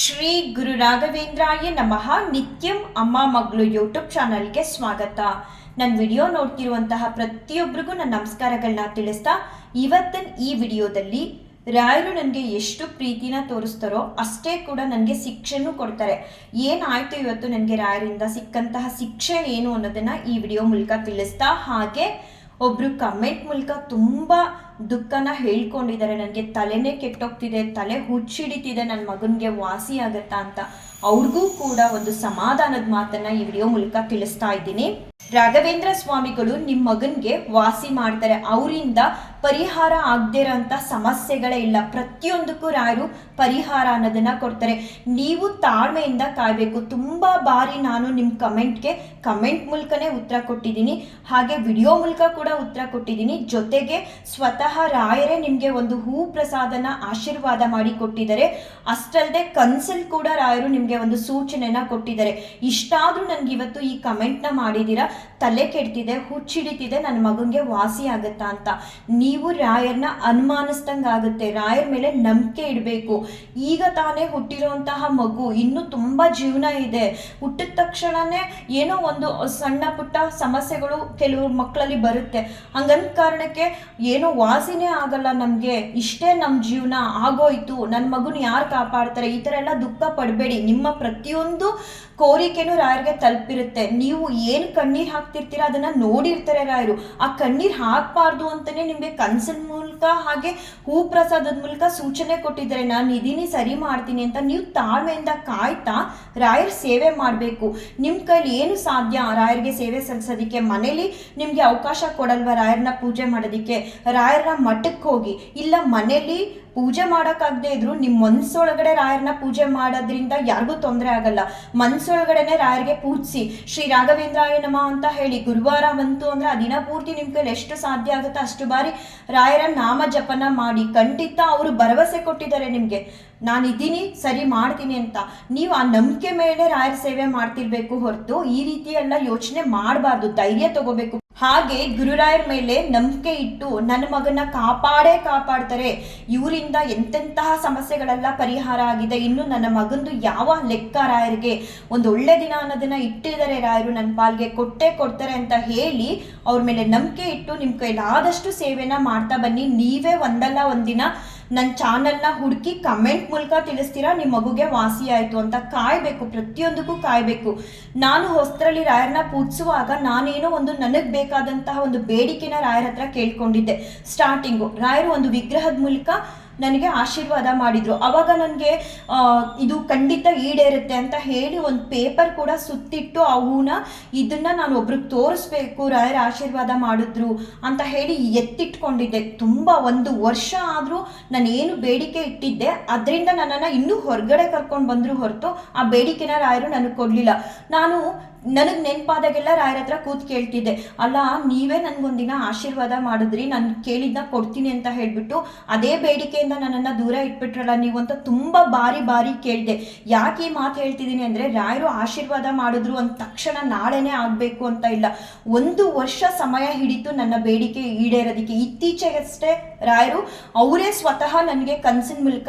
ಶ್ರೀ ಗುರು ರಾಘವೇಂದ್ರಾಯ ನಮಃ. ನಿತ್ಯಂ ಅಮ್ಮ ಮಗಳು ಯೂಟ್ಯೂಬ್ ಚಾನಲ್ಗೆ ಸ್ವಾಗತ. ನನ್ನ ವಿಡಿಯೋ ನೋಡ್ತಿರುವಂತಹ ಪ್ರತಿಯೊಬ್ಬರಿಗೂ ನನ್ನ ನಮಸ್ಕಾರಗಳನ್ನ ತಿಳಿಸ್ತಾ, ಇವತ್ತಿನ ಈ ವಿಡಿಯೋದಲ್ಲಿ ರಾಯರು ನನಗೆ ಎಷ್ಟು ಪ್ರೀತಿನ ತೋರಿಸ್ತಾರೋ ಅಷ್ಟೇ ಕೂಡ ನನಗೆ ಶಿಕ್ಷೆನೂ ಕೊಡ್ತಾರೆ. ಏನಾಯ್ತು ಇವತ್ತು ನನಗೆ ರಾಯರಿಂದ ಸಿಕ್ಕಂತಹ ಶಿಕ್ಷೆ ಏನು ಅನ್ನೋದನ್ನ ಈ ವಿಡಿಯೋ ಮೂಲಕ ತಿಳಿಸ್ತಾ, ಹಾಗೆ ಒಬ್ರು ಕಮೆಂಟ್ ಮೂಲಕ ತುಂಬ ದುಃಖನ ಹೇಳ್ಕೊಂಡಿದ್ದಾರೆ. ನನಗೆ ತಲೆನೇ ಕೆಟ್ಟೋಗ್ತಿದೆ, ತಲೆ ಹುಚ್ಚಿಡಿತಿದೆ, ನನ್ನ ಮಗನಿಗೆ ವಾಸಿ ಆಗತ್ತಾ ಅಂತ. ಅವ್ರಿಗೂ ಕೂಡ ಒಂದು ಸಮಾಧಾನದ ಮಾತನ್ನ ಈ ವಿಡಿಯೋ ಮೂಲಕ ತಿಳಿಸ್ತಾ ಇದ್ದೀನಿ. ರಾಘವೇಂದ್ರ ಸ್ವಾಮಿಗಳು ನಿಮ್ಮ ಮಗನಿಗೆ ವಾಸಿ ಮಾಡ್ತಾರೆ. ಅವರಿಂದ ಪರಿಹಾರ ಆಗದೇ ಇರೋಂಥ ಸಮಸ್ಯೆಗಳೇ ಇಲ್ಲ. ಪ್ರತಿಯೊಂದಕ್ಕೂ ರಾಯರು ಪರಿಹಾರ ಅನ್ನೋದನ್ನ ಕೊಡ್ತಾರೆ. ನೀವು ತಾಳ್ಮೆಯಿಂದ ಕಾಯಬೇಕು. ತುಂಬ ಬಾರಿ ನಾನು ನಿಮ್ಮ ಕಮೆಂಟ್ ಮೂಲಕನೇ ಉತ್ತರ ಕೊಟ್ಟಿದ್ದೀನಿ, ಹಾಗೆ ವಿಡಿಯೋ ಮೂಲಕ ಕೂಡ ಉತ್ತರ ಕೊಟ್ಟಿದ್ದೀನಿ. ಜೊತೆಗೆ ಸ್ವತಃ ರಾಯರೇ ನಿಮಗೆ ಒಂದು ಹೂ ಪ್ರಸಾದನ ಆಶೀರ್ವಾದ ಮಾಡಿ ಕೊಟ್ಟಿದ್ದಾರೆ. ಅಷ್ಟಲ್ಲದೆ ಕನ್ಸಲ್ ಕೂಡ ರಾಯರು ನಿಮಗೆ ಒಂದು ಸೂಚನೆನ ಕೊಟ್ಟಿದ್ದಾರೆ. ಇಷ್ಟಾದ್ರೂ ನನಗೆ ಇವತ್ತು ಈ ಕಮೆಂಟ್ನ ಮಾಡಿದ್ದೀರಾ, ತಲೆ ಕೆಡ್ತಿದೆ, ಹುಚ್ಚಿಡಿತಿದೆ, ನನ್ನ ಮಗನಿಗೆ ವಾಸಿ ಆಗುತ್ತಾ ಅಂತ. ನೀವು ರಾಯರ್ನ ಅನುಮಾನಿಸ್ದಂಗೆ ಆಗುತ್ತೆ. ರಾಯರ ಮೇಲೆ ನಂಬಿಕೆ ಇಡಬೇಕು. ಈಗ ತಾನೇ ಹುಟ್ಟಿರುವಂತಹ ಮಗು, ಇನ್ನೂ ತುಂಬ ಜೀವನ ಇದೆ. ಹುಟ್ಟಿದ ತಕ್ಷಣನೇ ಏನೋ ಒಂದು ಸಣ್ಣ ಪುಟ್ಟ ಸಮಸ್ಯೆಗಳು ಕೆಲವು ಮಕ್ಕಳಲ್ಲಿ ಬರುತ್ತೆ. ಹಂಗಂದ ಕಾರಣಕ್ಕೆ ಏನೋ ವಾಸಿನೇ ಆಗಲ್ಲ, ನಮಗೆ ಇಷ್ಟೇ ನಮ್ಮ ಜೀವನ ಆಗೋಯ್ತು, ನನ್ನ ಮಗುನ ಯಾರು ಕಾಪಾಡ್ತಾರೆ, ಈ ಥರ ಎಲ್ಲ ದುಃಖ ಪಡಬೇಡಿ. ನಿಮ್ಮ ಪ್ರತಿಯೊಂದು ಕೋರಿಕೆನೂ ರಾಯರಿಗೆ ತಲುಪಿರುತ್ತೆ. ನೀವು ಏನು ಕಣ್ಣೀರು ಹಾಕ್ತಿರ್ತೀರ ಅದನ್ನ ನೋಡಿರ್ತಾರೆ ರಾಯರು. ಆ ಕಣ್ಣೀರು ಹಾಕಬಾರ್ದು ಅಂತಾನೆ ನಿಮಗೆ ಕನ್ಸಲ್ ಮೂಲಕ ಹಾಗೆ ಹೂ ಪ್ರಸಾದದ ಮೂಲಕ ಸೂಚನೆ ಕೊಟ್ಟಿದ್ದಾರೆ. ನಾನು ಇದೀನಿ, ಸರಿ ಮಾಡ್ತೀನಿ ಅಂತ. ನೀವು ತಾಳ್ಮೆಯಿಂದ ಕಾಯ್ತಾ ರಾಯರ ಸೇವೆ ಮಾಡಬೇಕು. ನಿಮ್ಮ ಕೈಲಿ ಏನು ಸಾಧ್ಯ ರಾಯರಿಗೆ ಸೇವೆ ಸಲ್ಲಿಸೋದಕ್ಕೆ? ಮನೇಲಿ ನಿಮಗೆ ಅವಕಾಶ ಕೊಡಲ್ವ ರಾಯರನ್ನ ಪೂಜೆ ಮಾಡೋದಕ್ಕೆ? ರಾಯರ ಮಠಕ್ಕೆ ಹೋಗಿ, ಇಲ್ಲ ಮನೇಲಿ ಪೂಜೆ ಮಾಡೋಕ್ಕಾಗದೆ ಇದ್ರು ನಿಮ್ಮ ಮನಸ್ಸೊಳಗಡೆ ರಾಯರನ್ನ ಪೂಜೆ ಮಾಡೋದ್ರಿಂದ ಯಾರಿಗೂ ತೊಂದರೆ ಆಗಲ್ಲ. ಮನಸ್ಸೊಳಗಡೆನೆ ರಾಯರಿಗೆ ಪೂಜಿಸಿ ಶ್ರೀ ರಾಘವೇಂದ್ರಾಯ ನಮಃ ಅಂತ ಹೇಳಿ. ಗುರುವಾರ ಬಂತು ಅಂದ್ರೆ ಆ ದಿನ ಪೂರ್ತಿ ನಿಮ್ಮ ಕೈಲಿ ಎಷ್ಟು ಸಾಧ್ಯ ಆಗುತ್ತೋ ಅಷ್ಟು ಬಾರಿ ರಾಯರ ನಾಮ ಜಪನ ಮಾಡಿ. ಖಂಡಿತ ಅವರು ಭರವಸೆ ಕೊಟ್ಟಿದ್ದಾರೆ ನಿಮಗೆ, ನಾನಿದ್ದೀನಿ, ಸರಿ ಮಾಡ್ತೀನಿ ಅಂತ. ನೀವು ಆ ನಂಬಿಕೆ ಮೇಲೆ ರಾಯರ ಸೇವೆ ಮಾಡ್ತಿರ್ಬೇಕು ಹೊರತು ಈ ರೀತಿ ಎಲ್ಲ ಯೋಚನೆ ಮಾಡಬಾರ್ದು. ಧೈರ್ಯ ತಗೋಬೇಕು. ಹಾಗೆ ಗುರುರಾಯರ ಮೇಲೆ ನಂಬಿಕೆ ಇಟ್ಟು ನನ್ನ ಮಗನ ಕಾಪಾಡ್ತಾರೆ. ಇವರಿಂದ ಎಂತೆಂತಹ ಸಮಸ್ಯೆಗಳೆಲ್ಲ ಪರಿಹಾರ ಆಗಿದೆ. ಇನ್ನು ನನ್ನ ಮಗಂದು ಯಾವ ಲೆಕ್ಕ ರಾಯರಿಗೆ ಒಂದು ಒಳ್ಳೆ ದಿನ ಅನ್ನೋದನ್ನ ಇಟ್ಟಿದ್ದಾರೆ ರಾಯರು, ನನ್ನ ಪಾಲ್ಗೆ ಕೊಡ್ತಾರೆ ಅಂತ ಹೇಳಿ ಅವ್ರ ಮೇಲೆ ನಂಬಿಕೆ ಇಟ್ಟು ನಿಮ್ಮ ಕೈಲಾದಷ್ಟು ಸೇವೆನ ಮಾಡ್ತಾ ಬನ್ನಿ. ನೀವೇ ಒಂದಲ್ಲ ಒಂದಿನ ನನ್ನ ಚಾನಲ್ನ ಹುಡುಕಿ ಕಮೆಂಟ್ ಮೂಲಕ ತಿಳಿಸ್ತೀರಾ ನಿಮ್ಮ ಮಗುಗೆ ವಾಸಿ ಆಯಿತು ಅಂತ. ಕಾಯಬೇಕು, ಪ್ರತಿಯೊಂದಕ್ಕೂ ಕಾಯಬೇಕು. ನಾನು ಹೊಸದ್ರಲ್ಲಿ ರಾಯರನ್ನ ಪೂಜಿಸುವಾಗ ನಾನೇನೋ ಒಂದು ನನಗೆ ಬೇಕಾದಂತಹ ಒಂದು ಬೇಡಿಕೆನ ರಾಯರ ಹತ್ರ ಕೇಳ್ಕೊಂಡಿದ್ದೆ. ಸ್ಟಾರ್ಟಿಂಗು ರಾಯರು ಒಂದು ವಿಗ್ರಹದ ಮೂಲಕ ನನಗೆ ಆಶೀರ್ವಾದ ಮಾಡಿದ್ರು. ಅವಾಗ ನನಗೆ ಇದು ಖಂಡಿತ ಈಡೇರುತ್ತೆ ಅಂತ ಹೇಳಿ ಒಂದು ಪೇಪರ್ ಕೂಡ ಸುತ್ತಿಟ್ಟು ಆ ಹೂನ ಇದನ್ನ ನಾನು ಒಬ್ರಿಗೆ ತೋರಿಸ್ಬೇಕು, ರಾಯರ ಆಶೀರ್ವಾದ ಮಾಡಿದ್ರು ಅಂತ ಹೇಳಿ ಎತ್ತಿಟ್ಕೊಂಡಿದ್ದೆ. ತುಂಬ 1 ವರ್ಷ ಆದರೂ ನಾನು ಏನು ಬೇಡಿಕೆ ಇಟ್ಟಿದ್ದೆ ಅದರಿಂದ ನನ್ನನ್ನು ಇನ್ನೂ ಹೊರಗಡೆ ಕರ್ಕೊಂಡು ಬಂದರು ಹೊರತು ಆ ಬೇಡಿಕೆನ ರಾಯರು ನನಗೆ ಕೊಡಲಿಲ್ಲ. ನನಗೆ ನೆನಪಾದಾಗೆಲ್ಲ ರಾಯರ ಹತ್ರ ಕೂತ್ ಕೇಳ್ತಿದ್ದೆ, ಅಲ್ಲ ನೀವೇ ನನಗೊಂದಿನ ಆಶೀರ್ವಾದ ಮಾಡಿದ್ರಿ, ನಾನು ಕೇಳಿದ್ನ ಕೊಡ್ತೀನಿ ಅಂತ ಹೇಳಿಬಿಟ್ಟು ಅದೇ ಬೇಡಿಕೆಯಿಂದ ನನ್ನನ್ನು ದೂರ ಇಟ್ಬಿಟ್ರಲ್ಲ ನೀವು ಅಂತ ತುಂಬ ಬಾರಿ ಕೇಳಿದೆ. ಯಾಕೆ ಈ ಮಾತು ಹೇಳ್ತಿದ್ದೀನಿ ಅಂದರೆ, ರಾಯರು ಆಶೀರ್ವಾದ ಮಾಡಿದ್ರು ಅಂದ ತಕ್ಷಣ ನಾಳೆನೇ ಆಗಬೇಕು ಅಂತ ಇಲ್ಲ. 1 ವರ್ಷ ಸಮಯ ಹಿಡಿತು ನನ್ನ ಬೇಡಿಕೆ ಈಡೇರೋದಕ್ಕೆ. ಇತ್ತೀಚೆಗಷ್ಟೇ ರಾಯರು ಅವರೇ ಸ್ವತಃ ನನಗೆ ಕನಸಿನ ಮೂಲಕ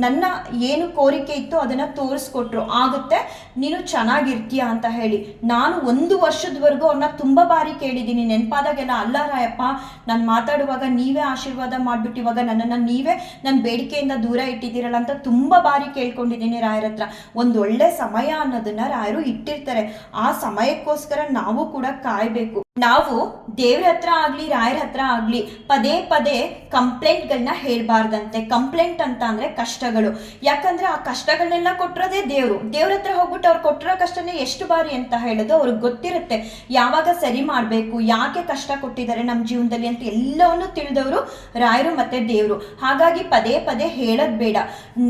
ನನ್ನ ಏನು ಕೋರಿಕೆ ಇತ್ತು ಅದನ್ನು ತೋರಿಸ್ಕೊಟ್ರು. ಆಗುತ್ತೆ, ನೀನು ಚೆನ್ನಾಗಿರ್ತೀಯ ಅಂತ ಹೇಳಿ. ನಾನು 1 ವರ್ಷದವರೆಗೂ ಅವ್ರನ್ನ ತುಂಬ ಬಾರಿ ಕೇಳಿದ್ದೀನಿ. ನೆನಪಾದಾಗೆಲ್ಲ, ಅಲ್ಲ ರಾಯಪ್ಪ, ನಾನು ಮಾತಾಡುವಾಗ ನೀವೇ ಆಶೀರ್ವಾದ ಮಾಡಿಬಿಟ್ಟು ಇವಾಗ ನನ್ನನ್ನು ನೀವೇ ನನ್ನ ಬೇಡಿಕೆಯಿಂದ ದೂರ ಇಟ್ಟಿದ್ದೀರಲ್ಲ ಅಂತ ತುಂಬ ಬಾರಿ ಕೇಳ್ಕೊಂಡಿದ್ದೀನಿ ರಾಯರ ಹತ್ರ. ಒಂದು ಒಳ್ಳೆ ಸಮಯ ಅನ್ನೋದನ್ನ ರಾಯರು ಇಟ್ಟಿರ್ತಾರೆ. ಆ ಸಮಯಕ್ಕೋಸ್ಕರ ನಾವು ಕೂಡ ಕಾಯಬೇಕು. ನಾವು ದೇವ್ರ ಹತ್ರ ಆಗಲಿ ರಾಯರ ಹತ್ರ ಆಗಲಿ ಪದೇ ಕಂಪ್ಲೇಂಟ್ಗಳನ್ನ ಹೇಳ್ಬಾರ್ದಂತೆ. ಕಂಪ್ಲೇಂಟ್ ಅಂತ ಅಂದರೆ ಕಷ್ಟಗಳು. ಯಾಕಂದರೆ ಆ ಕಷ್ಟಗಳನ್ನೆಲ್ಲ ಕೊಟ್ಟಿರೋದೇ ದೇವ್ರ ಹತ್ರ ಹೋಗ್ಬಿಟ್ಟು ಅವ್ರು ಕೊಟ್ಟಿರೋ ಕಷ್ಟನೇ ಎಷ್ಟು ಬಾರಿ ಅಂತ ಹೇಳೋದು ಅವ್ರಿಗೆ ಗೊತ್ತಿರುತ್ತೆ. ಯಾವಾಗ ಸರಿ ಮಾಡಬೇಕು, ಯಾಕೆ ಕಷ್ಟ ಕೊಟ್ಟಿದ್ದಾರೆ ನಮ್ಮ ಜೀವನದಲ್ಲಿ ಅಂತ ಎಲ್ಲವನ್ನೂ ತಿಳಿದವರು ರಾಯರು ಮತ್ತು ದೇವರು. ಹಾಗಾಗಿ ಪದೇ ಹೇಳೋದು ಬೇಡ.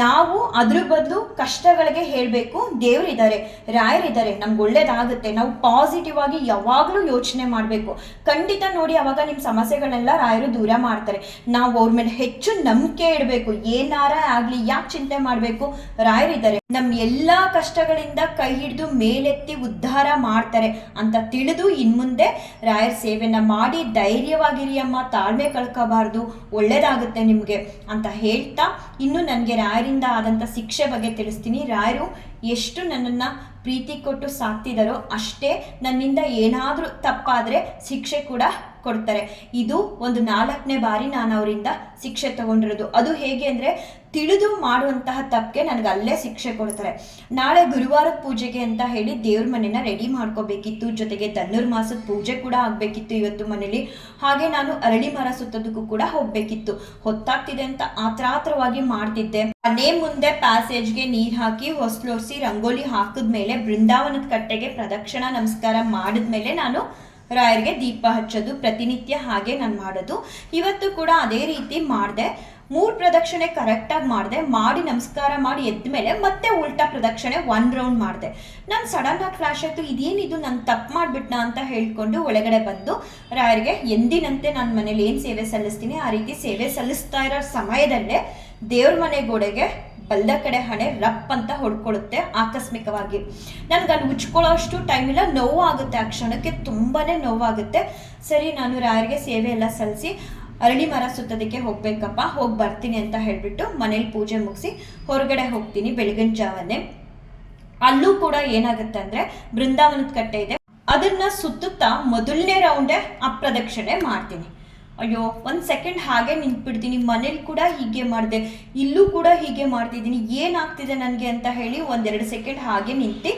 ನಾವು ಅದ್ರ ಬದಲು ಕಷ್ಟಗಳಿಗೆ ಹೇಳಬೇಕು, ದೇವ್ರಿದ್ದಾರೆ, ರಾಯರಿದ್ದಾರೆ, ನಮ್ಗೆ ಒಳ್ಳೇದಾಗುತ್ತೆ. ನಾವು ಪಾಸಿಟಿವ್ ಆಗಿ ಯಾವಾಗಲೂ ಯೋಚನೆ ಮಾಡಬೇಕು. ಖಂಡಿತ ನೋಡಿ, ಅವಾಗ ನಿಮ್ಮ ಸಮಸ್ಯೆಗಳನ್ನೆಲ್ಲ ರಾಯರು ದೂರ ಮಾಡ್ತಾರೆ. ನಾವು ಅವ್ರ ಮೇಲೆ ಹೆಚ್ಚು ನಂಬಿಕೆ ಇಡಬೇಕು. ಏನಾರ ಆಗಲಿ ಯಾಕೆ ಚಿಂತೆ ಮಾಡಬೇಕು, ರಾಯರಿದ್ದಾರೆ, ನಮ್ಮ ಎಲ್ಲ ಕಷ್ಟಗಳಿಂದ ಕೈ ಹಿಡಿದು ಮೇಲೆತ್ತಿ ಉದ್ಧಾರ ಮಾಡ್ತಾರೆ ಅಂತ ತಿಳಿದು ಇನ್ಮುಂದೆ ರಾಯರ ಸೇವೆನ ಮಾಡಿ ಧೈರ್ಯವಾಗಿರಿ ಅಮ್ಮ, ತಾಳ್ಮೆ ಕಳ್ಕೋಬಾರ್ದು, ಒಳ್ಳೇದಾಗುತ್ತೆ ನಿಮಗೆ ಅಂತ ಹೇಳ್ತಾ, ಇನ್ನು ನನಗೆ ರಾಯರಿಂದ ಆದಂಥ ಶಿಕ್ಷೆ ಬಗ್ಗೆ ತಿಳಿಸ್ತೀನಿ. ರಾಯರು ಎಷ್ಟು ನನ್ನನ್ನು ಪ್ರೀತಿ ಕೊಟ್ಟು ಸಾಕ್ತಿದಾರೋ ಅಷ್ಟೇ ನನ್ನಿಂದ ಏನಾದರೂ ತಪ್ಪಾದರೆ ಶಿಕ್ಷೆ ಕೂಡ ಕೊಡ್ತಾರೆ. ಇದು ಒಂದು 4ನೇ ಬಾರಿ ನಾನು ಅವರಿಂದ ಶಿಕ್ಷೆ ತಗೊಂಡಿರೋದು. ಅದು ಹೇಗೆ ಅಂದರೆ, ತಿಳಿದು ಮಾಡುವಂತಹ ತಪ್ಪಿಗೆ ನನಗೆ ಅಲ್ಲೇ ಶಿಕ್ಷೆ ಕೊಡ್ತಾರೆ. ನಾಳೆ ಗುರುವಾರದ ಪೂಜೆಗೆ ಅಂತ ಹೇಳಿ ದೇವ್ರ ಮನೆನ ರೆಡಿ ಮಾಡ್ಕೋಬೇಕಿತ್ತು, ಜೊತೆಗೆ ಧನುರ್ಮಾಸದ ಪೂಜೆ ಕೂಡ ಆಗಬೇಕಿತ್ತು ಇವತ್ತು ಮನೇಲಿ. ಹಾಗೆ ನಾನು ಅರಳಿ ಮರ ಸುತ್ತೋದಕ್ಕೂ ಕೂಡ ಹೋಗಬೇಕಿತ್ತು. ಹೊತ್ತಾಗ್ತಿದೆ ಅಂತ ಆತ್ರಾತ್ರವಾಗಿ ಮಾಡ್ತಿದ್ದೆ. ಮನೆ ಮುಂದೆ ಪ್ಯಾಸೇಜ್ಗೆ ನೀರು ಹಾಕಿ ಹೊಸ್ಲೋರ್ಸಿ ರಂಗೋಲಿ ಹಾಕಿದ್ಮೇಲೆ ಬೃಂದಾವನದ ಕಟ್ಟೆಗೆ ಪ್ರದಕ್ಷಿಣಾ ನಮಸ್ಕಾರ ಮಾಡಿದ್ಮೇಲೆ ನಾನು ರಾಯರಿಗೆ ದೀಪ ಹಚ್ಚೋದು ಪ್ರತಿನಿತ್ಯ ಹಾಗೆ ನಾನು ಮಾಡೋದು. ಇವತ್ತು ಕೂಡ ಅದೇ ರೀತಿ ಮಾಡಿದೆ. 3 ಪ್ರದಕ್ಷಿಣೆ ಕರೆಕ್ಟಾಗಿ ಮಾಡಿದೆ. ಮಾಡಿ ನಮಸ್ಕಾರ ಮಾಡಿ ಎದ್ದ ಮೇಲೆ ಮತ್ತೆ ಉಲ್ಟಾ ಪ್ರದಕ್ಷಿಣೆ 1 ರೌಂಡ್ ಮಾಡಿದೆ. ನಾನು ಸಡನ್ನಾಗಿ ಫ್ಲಾಶ್ ಆಯಿತು, ಇದೇನಿದು, ನಾನು ತಪ್ಪು ಮಾಡಿಬಿಟ್ನಾ ಅಂತ ಹೇಳ್ಕೊಂಡು ಒಳಗಡೆ ಬಂದು ರಾಯರಿಗೆ ಎಂದಿನಂತೆ ನಾನು ಮನೇಲಿ ಏನು ಸೇವೆ ಸಲ್ಲಿಸ್ತೀನಿ ಆ ರೀತಿ ಸೇವೆ ಸಲ್ಲಿಸ್ತಾ ಇರೋ ಸಮಯದಲ್ಲೇ ದೇವ್ರ ಮನೆ ಗೋಡೆಗೆ ಬಲ್ದ ಕಡೆ ಹಣೆ ರಪ್ ಅಂತ ಹೊಡ್ಕೊಳ್ಳುತ್ತೆ ಆಕಸ್ಮಿಕವಾಗಿ. ನನಗೆ ಅಲ್ಲಿ ಉಚ್ಕೊಳ್ಳೋ ಅಷ್ಟು ಟೈಮ್ ಇಲ್ಲ, ನೋವು ಆಗುತ್ತೆ. ಆ ಕ್ಷಣಕ್ಕೆ ತುಂಬಾ ನೋವಾಗುತ್ತೆ. ಸರಿ, ನಾನು ರಾಯರಿಗೆ ಸೇವೆ ಎಲ್ಲ ಸಲ್ಲಿಸಿ ಅರಳಿ ಮರ ಸುತ್ತೋದಕ್ಕೆ ಹೋಗ್ಬೇಕಪ್ಪ, ಹೋಗಿ ಬರ್ತೀನಿ ಅಂತ ಹೇಳಿಬಿಟ್ಟು ಮನೇಲಿ ಪೂಜೆ ಮುಗಿಸಿ ಹೊರಗಡೆ ಹೋಗ್ತೀನಿ ಬೆಳಗಿನ ಜಾವನೆ. ಅಲ್ಲೂ ಕೂಡ ಏನಾಗುತ್ತೆ ಅಂದರೆ, ಬೃಂದಾವನದ ಕಟ್ಟೆ ಇದೆ, ಅದನ್ನು ಸುತ್ತುತ್ತಾ ಮೊದಲನೇ ರೌಂಡೇ ಅಪ್ರದಕ್ಷಿಣೆ ಮಾಡ್ತೀನಿ. ಅಯ್ಯೋ, 1 ಸೆಕೆಂಡ್ ಹಾಗೆ ನಿಂತ್ಬಿಡ್ತೀನಿ. ಮನೇಲಿ ಕೂಡ ಹೀಗೆ ಮಾಡಿದೆ, ಇಲ್ಲೂ ಕೂಡ ಹೀಗೆ ಮಾಡ್ತಿದ್ದೀನಿ, ಏನಾಗ್ತಿದೆ ನನಗೆ ಅಂತ ಹೇಳಿ 1-2 ಸೆಕೆಂಡ್ ಹಾಗೆ ನಿಂತು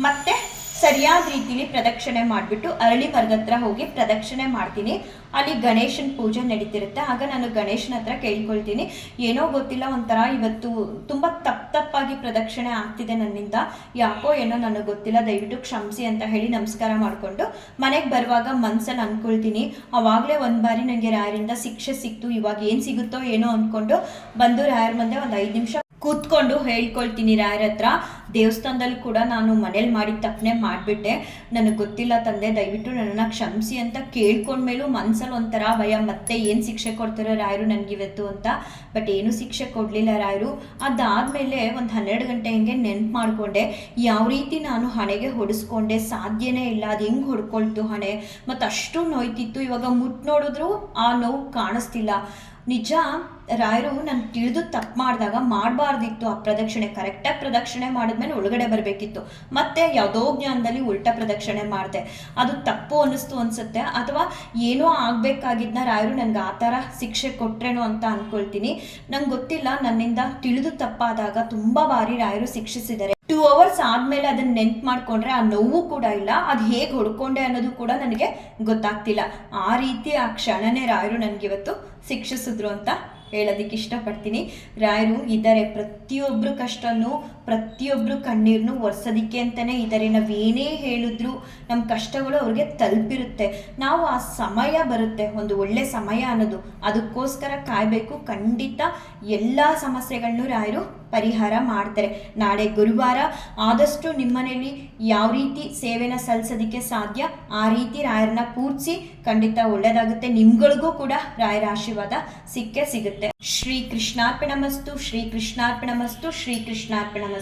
ಮತ್ತೆ ಸರಿಯಾದ ರೀತಿಲಿ ಪ್ರದಕ್ಷಿಣೆ ಮಾಡಿಬಿಟ್ಟು ಅರಳಿ ಮರದ ಹತ್ರ ಹೋಗಿ ಪ್ರದಕ್ಷಿಣೆ ಮಾಡ್ತೀನಿ. ಅಲ್ಲಿ ಗಣೇಶನ ಪೂಜೆ ನಡೀತಿರುತ್ತೆ. ಆಗ ನಾನು ಗಣೇಶನ ಹತ್ರ ಕೇಳ್ಕೊಳ್ತೀನಿ, ಏನೋ ಗೊತ್ತಿಲ್ಲ, ಒಂಥರ ಇವತ್ತು ತುಂಬ ತಪ್ಪಾಗಿ ಪ್ರದಕ್ಷಿಣೆ ಆಗ್ತಿದೆ ನನ್ನಿಂದ, ಯಾಕೋ ಏನೋ ನನಗೆ ಗೊತ್ತಿಲ್ಲ, ದಯವಿಟ್ಟು ಕ್ಷಮಿಸಿ ಅಂತ ಹೇಳಿ ನಮಸ್ಕಾರ ಮಾಡಿಕೊಂಡು ಮನೆಗೆ ಬರುವಾಗ ಮನಸ್ಸಲ್ಲಿ ಅಂದ್ಕೊಳ್ತೀನಿ. ಆವಾಗಲೇ 1 ಬಾರಿ ನನಗೆ ರಾಯರಿಂದ ಶಿಕ್ಷೆ ಸಿಕ್ತು, ಇವಾಗ ಏನು ಸಿಗುತ್ತೋ ಏನೋ ಅಂದ್ಕೊಂಡು ಬಂದು ರಾಯರ ಮುಂದೆ ಒಂದು 5 ನಿಮಿಷ ಕೂತ್ಕೊಂಡು ಹೇಳ್ಕೊಳ್ತೀನಿ ರಾಯರ ಹತ್ರ. ದೇವಸ್ಥಾನದಲ್ಲಿ ಕೂಡ ನಾನು ಮನೇಲಿ ಮಾಡಿದ ತಪ್ಪನೆ ಮಾಡಿಬಿಟ್ಟೆ, ನನಗೆ ಗೊತ್ತಿಲ್ಲ ತಂದೆ, ದಯವಿಟ್ಟು ನನ್ನನ್ನು ಕ್ಷಮಿಸಿ ಅಂತ ಕೇಳ್ಕೊಂಡ್ಮೇಲೂ ಮನಸ್ಸಲ್ಲಿ ಒಂಥರ ಭಯ, ಮತ್ತೆ ಏನು ಶಿಕ್ಷೆ ಕೊಡ್ತಾರೋ ರಾಯರು ನನಗಿವತ್ತು ಅಂತ. ಬಟ್ ಏನು ಶಿಕ್ಷೆ ಕೊಡಲಿಲ್ಲ ರಾಯರು. ಅದಾದಮೇಲೆ ಒಂದು 12 ಗಂಟೆ ಹಿಂಗೆ ನೆನ್ಪು ಮಾಡಿಕೊಂಡೆ, ಯಾವ ರೀತಿ ನಾನು ಹಣೆಗೆ ಹೊಡೆಸ್ಕೊಂಡೆ, ಸಾಧ್ಯನೇ ಇಲ್ಲ, ಅದು ಹೆಂಗೆ ಹೊಡ್ಕೊಳ್ತು ಹಣೆ, ಮತ್ತು ಅಷ್ಟು ನೋಯ್ತಿತ್ತು. ಇವಾಗ ಮುಟ್ಟು ನೋಡಿದ್ರೂ ಆ ನೋವು ಕಾಣಿಸ್ತಿಲ್ಲ. ನಿಜ, ರಾಯರು ನಾನು ತಿಳಿದು ತಪ್ಪು ಮಾಡಿದಾಗ ಮಾಡಬಾರ್ದಿತ್ತು. ಆ ಪ್ರದಕ್ಷಿಣೆ ಕರೆಕ್ಟಾಗಿ ಪ್ರದಕ್ಷಿಣೆ ಮಾಡಿದ್ಮೇಲೆ ಒಳಗಡೆ ಬರಬೇಕಿತ್ತು. ಮತ್ತೆ ಯಾವುದೋ ಜ್ಞಾನದಲ್ಲಿ ಉಲ್ಟಾ ಪ್ರದಕ್ಷಿಣೆ ಮಾಡಿದೆ, ಅದು ತಪ್ಪು ಅನ್ನಿಸ್ತು ಅನಿಸುತ್ತೆ. ಅಥವಾ ಏನೋ ಆಗಬೇಕಾಗಿದ್ದನ್ನ ರಾಯರು ನನಗೆ ಆ ಥರ ಶಿಕ್ಷೆ ಕೊಟ್ರೇನೋ ಅಂತ ಅಂದ್ಕೊಳ್ತೀನಿ. ನಂಗೆ ಗೊತ್ತಿಲ್ಲ, ನನ್ನಿಂದ ತಿಳಿದು ತಪ್ಪಾದಾಗ ತುಂಬ ಬಾರಿ ರಾಯರು ಶಿಕ್ಷಿಸಿದ್ದಾರೆ. 2 ಅವರ್ಸ್ ಆದಮೇಲೆ ಅದನ್ನು ನೆನ್ಪು ಮಾಡಿಕೊಂಡ್ರೆ ಆ ನೋವು ಕೂಡ ಇಲ್ಲ, ಅದು ಹೇಗೆ ಹೊಡ್ಕೊಂಡೆ ಅನ್ನೋದು ಕೂಡ ನನಗೆ ಗೊತ್ತಾಗ್ತಿಲ್ಲ. ಆ ರೀತಿ ಆ ಕ್ಷಣನೇ ರಾಯರು ನನಗಿವತ್ತು ಶಿಕ್ಷಿಸಿದ್ರು ಅಂತ ಹೇಳೋದಕ್ಕೆ ಇಷ್ಟಪಡ್ತೀನಿ. ರಾಯರು ಇದ್ದಾರೆ, ಪ್ರತಿಯೊಬ್ಬರು ಕಷ್ಟನೂ ಪ್ರತಿಯೊಬ್ಬರು ಕಣ್ಣೀರನ್ನು ಒರೆಸೋದಕ್ಕೆ ಅಂತಲೇ ಇದ್ದಾರೆ. ನಾವೇನೇ ಹೇಳಿದ್ರು ನಮ್ಮ ಕಷ್ಟಗಳು ಅವ್ರಿಗೆ ತಲುಪಿರುತ್ತೆ. ನಾವು ಆ ಸಮಯ ಬರುತ್ತೆ, ಒಂದು ಒಳ್ಳೆ ಸಮಯ ಅನ್ನೋದು, ಅದಕ್ಕೋಸ್ಕರ ಕಾಯಬೇಕು. ಖಂಡಿತ ಎಲ್ಲ ಸಮಸ್ಯೆಗಳನ್ನು ರಾಯರು ಪರಿಹಾರ ಮಾಡ್ತಾರೆ. ನಾಳೆ ಗುರುವಾರ, ಆದಷ್ಟು ನಿಮ್ಮನೇಲಿ ಯಾವ ರೀತಿ ಸೇವೆನ ಸಲ್ಲಿಸೋದಕ್ಕೆ ಸಾಧ್ಯ ಆ ರೀತಿ ರಾಯರನ್ನ ಪೂಜಿಸಿ, ಖಂಡಿತ ಒಳ್ಳೆಯದಾಗುತ್ತೆ. ನಿಮ್ಗಳಿಗೂ ಕೂಡ ರಾಯರ ಆಶೀರ್ವಾದ ಸಿಕ್ಕೇ ಸಿಗುತ್ತೆ. ಶ್ರೀ ಕೃಷ್ಣಾರ್ಪಣಮಸ್ತು, ಶ್ರೀ ಕೃಷ್ಣಾರ್ಪಣಮಸ್ತು, ಶ್ರೀ ಕೃಷ್ಣಾರ್ಪಣಮಸ್ತು.